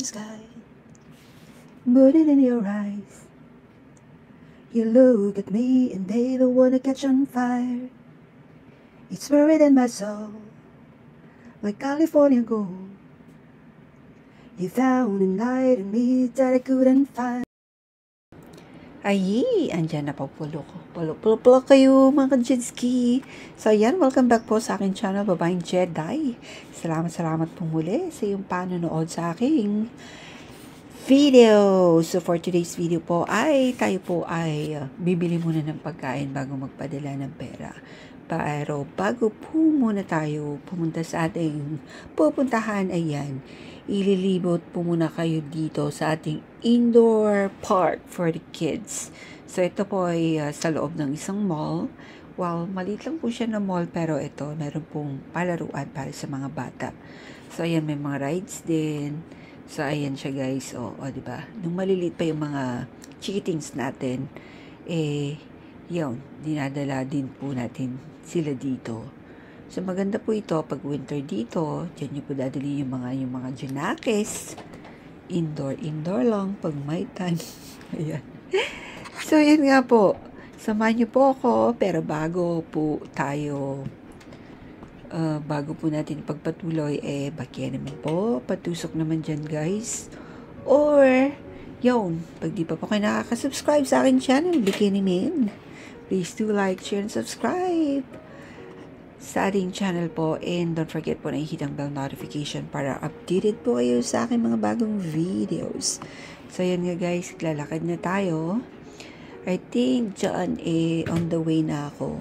sky, burning in your eyes. You look at me and they don't wanna catch on fire. It's buried in my soul, like California gold. You found a light in me that I couldn't find. Ay, andyan na po pulo ko. Pulo kayo mga Jedski. So ayan, welcome back po sa aking channel, Babaeng Jedi. Salamat po muli sa iyong panonood sa aking video. So for today's video po ay tayo po ay bibili muna ng pagkain bago magpadala ng pera. Pero bago po muna tayo pumunta sa ating pupuntahan, ayan, ililibot po muna kayo dito sa ating indoor park for the kids. So ito po ay sa loob ng isang mall. Well, maliit lang po siya na mall, pero ito, meron pong palaruan para sa mga bata. So ayan, may mga rides din. So ayan siya guys, diba? Nung maliliit pa yung mga chickens natin, yun, dinadala din po natin sila dito. So maganda po ito pag winter dito, diyan niyo po dadali yung mga junakes. Indoor lang pag may time. Ayan. So yun nga po, samahan niyo po ako, pero bago po natin pagpatuloy, bakya naman po, patusok naman dyan guys. Or, yun, pag di pa po kayo nakaka-subscribe sa aking channel, Bikini Min, please do like, share, and subscribe sa ating channel po. And don't forget po na i-hit ang bell notification para updated po kayo sa aking mga bagong videos. So, yan nga guys, lalakad na tayo. I think dyan on the way na ako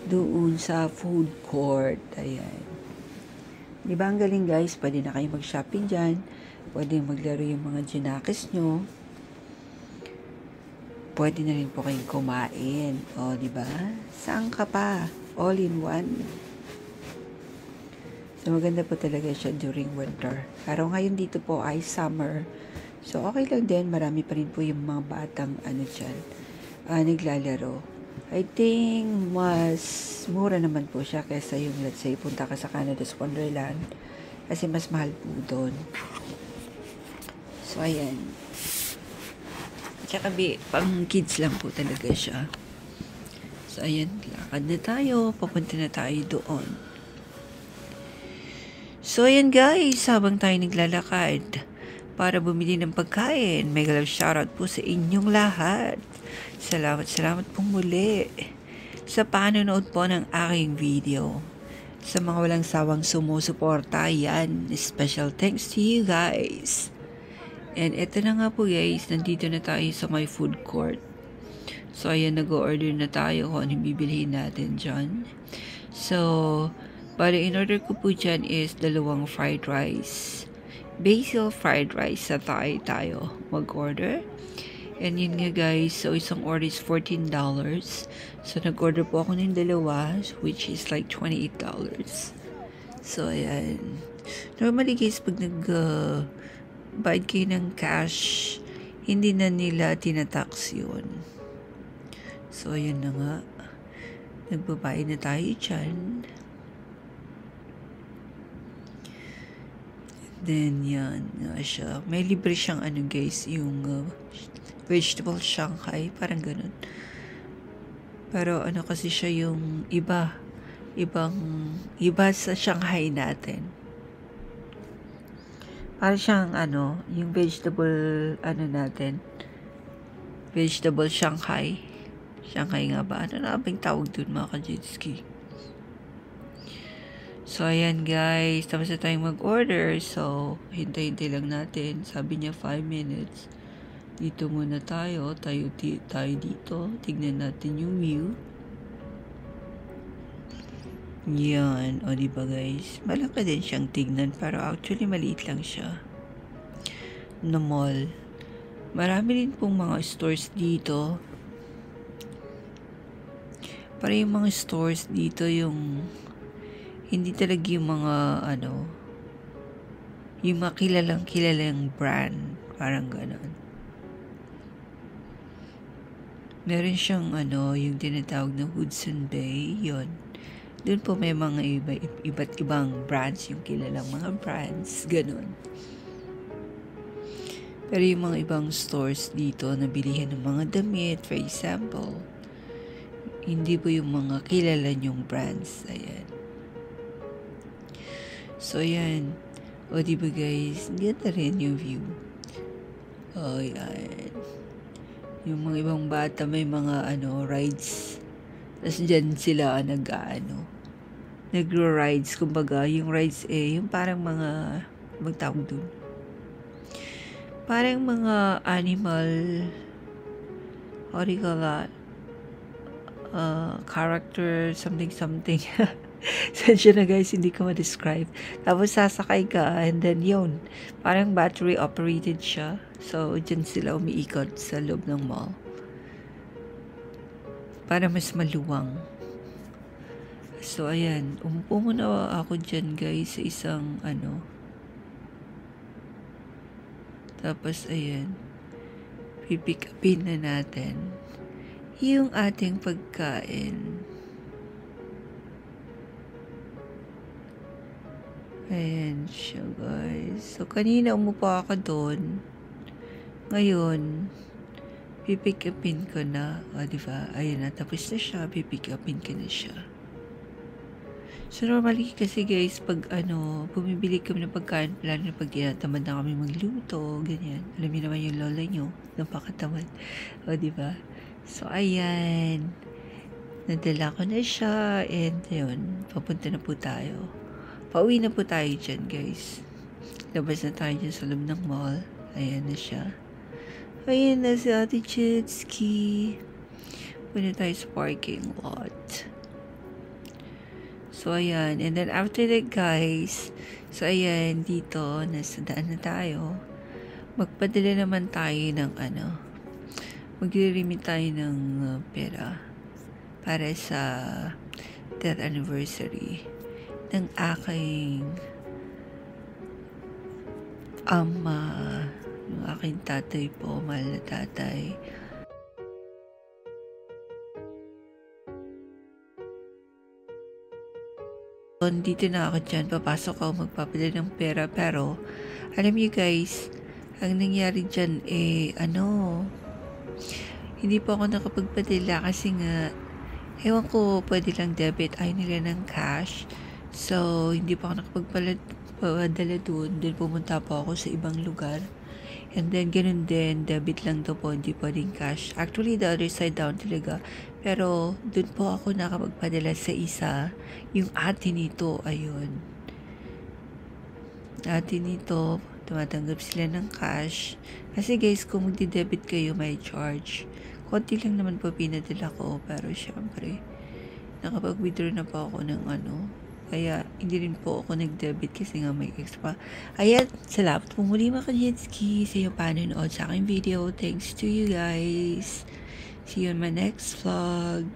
doon sa food court. Ayan. Di ba ang galing guys? Pwede na kayo mag-shopping dyan. Pwede maglaro yung mga junakis nyo. Pwede na rin po kayong kumain. O, di ba? Saan ka pa? All in one. So, maganda po talaga siya during winter. Pero ngayon dito po ay summer. So, okay lang din. Marami pa rin po yung mga batang dyan, naglalaro. I think mas mura naman po siya kaysa yung, let's say, punta ka sa Canada's Wonderland. Kasi mas mahal po doon. So, ayan. Tsaka pang kids lang po talaga siya. So, ayan, lakad na tayo. Papunta na tayo doon. So, ayan guys, habang tayo naglalakad para bumili ng pagkain, mega love shoutout po sa inyong lahat. Salamat po muli sa panonood po ng aking video. Sa mga walang sawang sumusuporta, yan, special thanks to you guys. And eto na nga po guys, nandito na tayo sa my food court. So, ayan, nag-order na tayo kung anong bibilihin natin dyan. So, bali, in-order ko po dyan is 2 fried rice. Basil fried rice sa tayo mag-order. And yun nga guys, so isang order is $14. So, nag-order po ako ng 2, which is like $28. So, ayan. Normally guys, pag bayad kayo ng cash, hindi na nila tinatax yun. So, ayan na nga. Nagbabayad na tayo dyan. Then, yan nga siya. May libre siyang guys, yung vegetable Shanghai. Parang ganun. Pero kasi siya yung iba sa Shanghai natin. Parang siyang yung vegetable natin. Vegetable Shanghai. Shanghai nga ba? Ano na bang tawag dun mga ka-Jetski? So, ayan guys. Tapos na tayong mag-order. So, hintay-hintay lang natin. Sabi niya 5 minutes. Dito muna tayo. Tayo dito. Tignan natin yung view. Yan. O, diba guys? Malaki din siyang tignan. Pero actually, maliit lang siya. Na mall. Marami din pong mga stores dito. Para yung mga stores dito, yung hindi talaga yung mga yung mga kilalang brand, parang gano'n. Meron siyang yung tinatawag na Hudson Bay, yun. Doon po may mga iba't ibang brands, yung kilalang mga brands, gano'n. Pero yung mga ibang stores dito na bilihan ng mga damit, for example, hindi po yung mga kilala nyong brands. Ayan. So, ayan. O, diba guys, ganda rin yung view. O, ayan. Yung mga ibang bata may mga rides. Tapos dyan sila nagro-rides. Kumbaga, yung rides yung parang mga, magtawag dun. Parang mga animal, what do you call that? Character, something. Sensya na guys, hindi ko ma-describe. Tapos sasakay ka, and then yun, parang battery operated siya. So, dyan sila umiikot sa loob ng mall. Para mas maluwang. So, ayan, umupo muna ako dyan guys sa isang tapos, ayan, pipick upin na natin yung ating pagkain. Ayan siya guys. So, kanina umupo ako doon. Ngayon, pipick upin ko na. O, diba? Ayan na, tapos na siya. Pipick upin ko na siya. So, normally kasi guys, pag bumibili kami ng pagkain, lalo na pag tinatamad na kami magluto, ganyan. Alam niyo naman yung lola nyo, napakatamad. O, diba? So, ayan. Nadala ko na siya, and yun, papunta na po tayo. Pauwi na po tayo dyan, guys. Labas na tayo dyan sa loob ng mall. Ayan na siya. Ayan na si Ate Chitsky. Punta tayo sa parking lot. So, ayan. And then, after that, guys, so, ayan, dito, nasa daan na tayo. Magpadala naman tayo ng magre-remit tayo ng pera para sa death anniversary ng aking ama, yung aking tatay po, mahal na tatay. Dito na ako dyan, papasok ako magpapadala ng pera, pero alam niyo guys, ang nangyari dyan hindi po ako nakapagpadala kasi nga ewan ko, pwede lang debit, ayaw nila ng cash. So, hindi pa ako nakapagpadala doon. Then, pumunta po ako sa ibang lugar. And then, ganun din, debit lang to po, hindi pwedeng cash. Actually, the other side down talaga. Pero, doon po ako nakapagpadala sa isa. Yung ate nito, ayun. Ate nito, tumatanggap sila ng cash. Kasi guys, kung magdi-debit kayo, may charge. Konti lang naman po pinadala ko, pero syempre, nakapag-withdraw na po ako ng kaya hindi rin po ako nag-debit kasi nga may extra. Ayan, salamat po muli mga ka-Jitsky sa iyo panonood sa aking video. Thanks to you guys. See you in my next vlog.